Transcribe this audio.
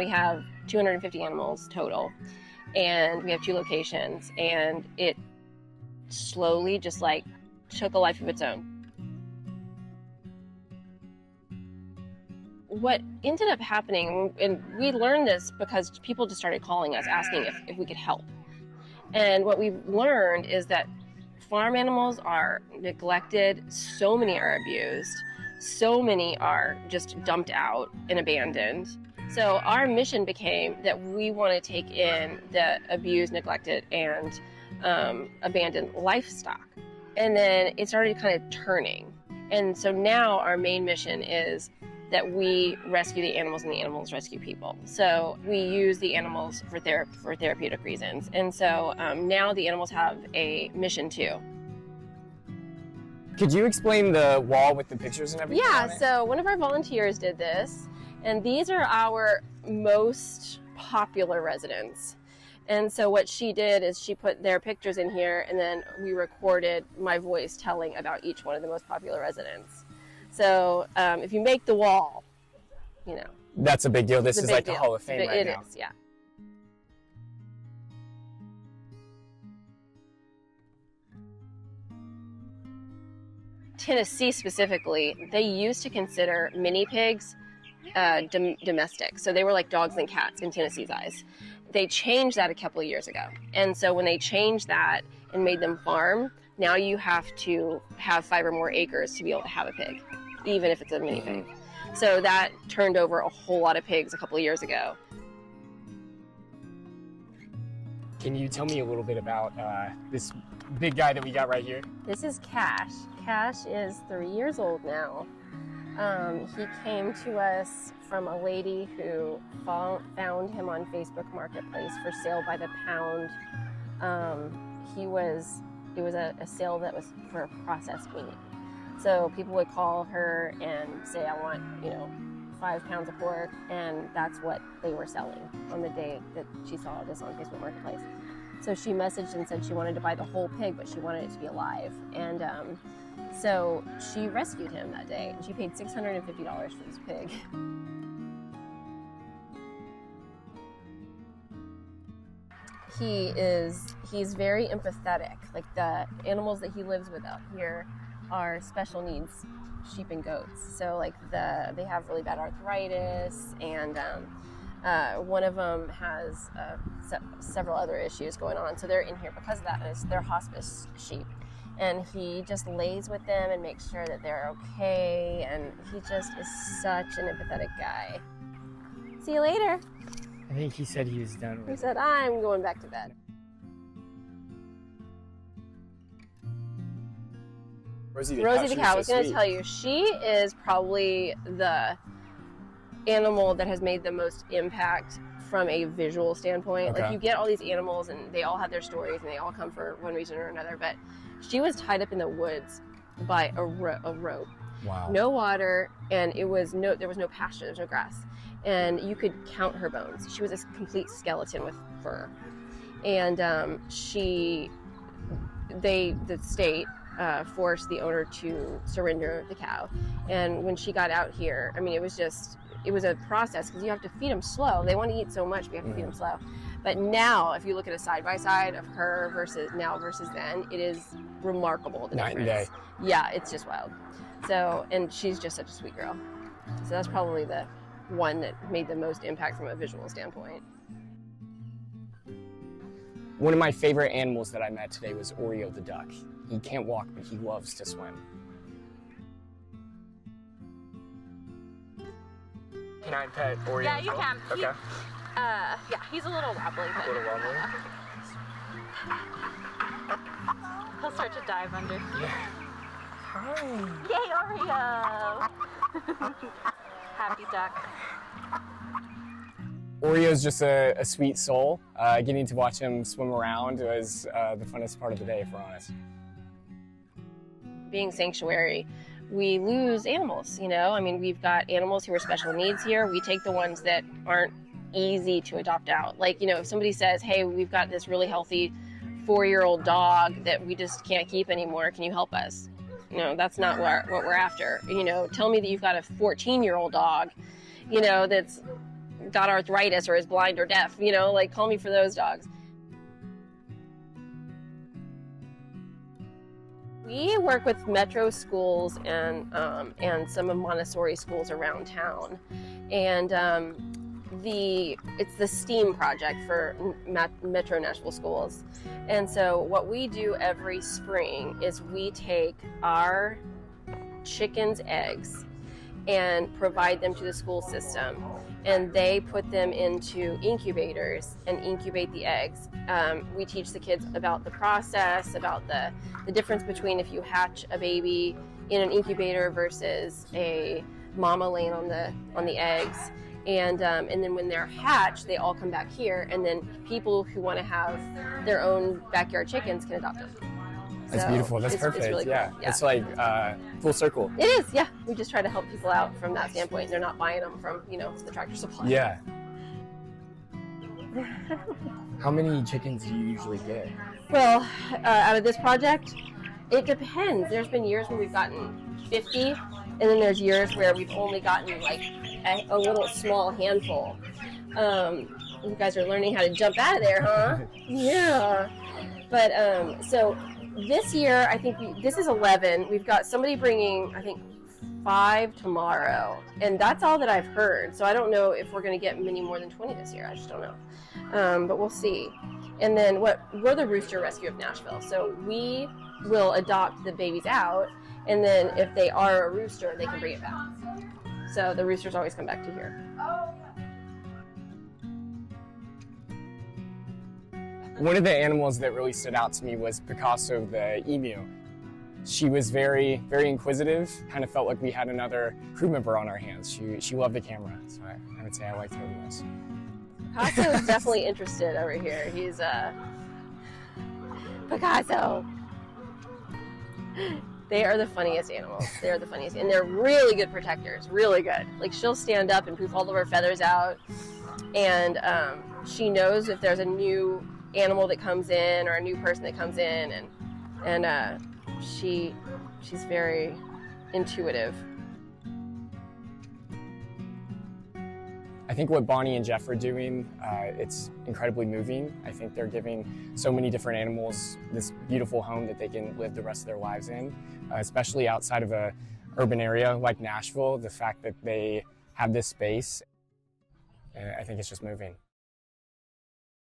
We have 250 animals total, and we have 2 locations, and it slowly just like took a life of its own. What ended up happening, and we learned this because people just started calling us asking if we could help. And what we've learned is that farm animals are neglected, so many are abused, so many are just dumped out and abandoned. So our mission became that we want to take in the abused, neglected, and abandoned livestock. And then it started kind of turning. And so now our main mission is that we rescue the animals and the animals rescue people. So we use the animals for therapeutic reasons. And so now the animals have a mission too. Could you explain the wall with the pictures and everything? Yeah, so one of our volunteers did this, and these are our most popular residents. And so what she did is she put their pictures in here, and then we recorded my voice telling about each one of the most popular residents. So if you make the wall, you know. That's a big deal. This is like the Hall of Fame right now. It is, yeah. Tennessee specifically, they used to consider mini pigs domestic. So they were like dogs and cats in Tennessee's eyes. They changed that a couple of years ago. And so when they changed that and made them farm, now you have to have 5 or more acres to be able to have a pig, even if it's a mini pig. So that turned over a whole lot of pigs a couple of years ago. Can you tell me a little bit about this big guy that we got right here? This is Cash. Cash is 3 years old now. He came to us from a lady who found him on Facebook Marketplace for sale by the pound. It was a sale that was for processed meat. So people would call her and say, I want, 5 pounds of pork, and that's what they were selling on the day that she saw this on Facebook Marketplace. So she messaged and said she wanted to buy the whole pig, but she wanted it to be alive. And so she rescued him that day, and she paid $650 for this pig. He's very empathetic. Like the animals that he lives with out here are special needs sheep and goats. So like they have really bad arthritis, and one of them has several other issues going on. So they're in here because of that, and they're hospice sheep. And he just lays with them and makes sure that they're okay, and he just is such an empathetic guy. See you later. I think he said he was done with it. He said, I'm going back to bed. Rosie the cow, I was going to tell you, she is probably the animal that has made the most impact from a visual standpoint. Okay. Like, you get all these animals and they all have their stories and they all come for one reason or another, but she was tied up in the woods by a rope. Wow. No water, and there was no pasture, there was no grass. And you could count her bones. She was a complete skeleton with fur. And the state forced the owner to surrender the cow. And when she got out here, I mean, it was a process, because you have to feed them slow. They want to eat so much, but you have to feed them slow. But now, if you look at a side-by-side of her versus then, it is remarkable, the Night difference. and day. Yeah, it's just wild. So, and she's just such a sweet girl. So that's probably the one that made the most impact from a visual standpoint. One of my favorite animals that I met today was Oreo the duck. He can't walk, but he loves to swim. Can I pet Oreo? Yeah, you can. Okay. Yeah, he's a little wobbly, but A little wobbly? he'll start to dive under. Yeah. Hi. Yay, Oreo! Happy duck. Oreo's just a sweet soul. Getting to watch him swim around was the funnest part of the day, if we're honest. Being sanctuary, we lose animals, I mean, we've got animals who are special needs here. We take the ones that aren't easy to adopt out. Like, if somebody says, hey, we've got this really healthy 4-year-old dog that we just can't keep anymore, can you help us? That's not what we're after. Tell me that you've got a 14-year-old dog, that's got arthritis or is blind or deaf, you know, like call me for those dogs. We work with metro schools and some of Montessori schools around town, and it's the STEAM project for Metro Nashville schools. And so what we do every spring is we take our chickens' eggs and provide them to the school system, and they put them into incubators and incubate the eggs. We teach the kids about the process, about the difference between if you hatch a baby in an incubator versus a mama laying on the eggs. And then when they're hatched, they all come back here, and then people who want to have their own backyard chickens can adopt them. That's beautiful. That's perfect. It's really cool. Yeah. It's like full circle. It is, yeah. We just try to help people out from that standpoint. They're not buying them from, you know, the Tractor Supply. Yeah. How many chickens do you usually get? Well, out of this project, it depends. There's been years where we've gotten 50, and then there's years where we've only gotten like a little small handful. You guys are learning how to jump out of there, huh? Yeah. But so this year, I think this is 11. We've got somebody bringing, I think, 5 tomorrow, and that's all that I've heard. So I don't know if we're going to get many more than 20 this year. I just don't know. But we'll see. And then we're the Rooster Rescue of Nashville. So we will adopt the babies out, and then if they are a rooster, they can bring it back. So the roosters always come back to here. One of the animals that really stood out to me was Picasso, the emu. She was very, very inquisitive, kind of felt like we had another crew member on our hands. She loved the camera, so I would say I liked her the most. Picasso is definitely interested over here. He's Picasso. They are the funniest animals. They are the funniest, and they're really good protectors, really good. Like, she'll stand up and poof all of her feathers out, and she knows if there's a new animal that comes in or a new person that comes in, and she's very intuitive. I think what Bonnie and Jeff are doing, it's incredibly moving. I think they're giving so many different animals this beautiful home that they can live the rest of their lives in, especially outside of a urban area like Nashville. The fact that they have this space, I think it's just moving.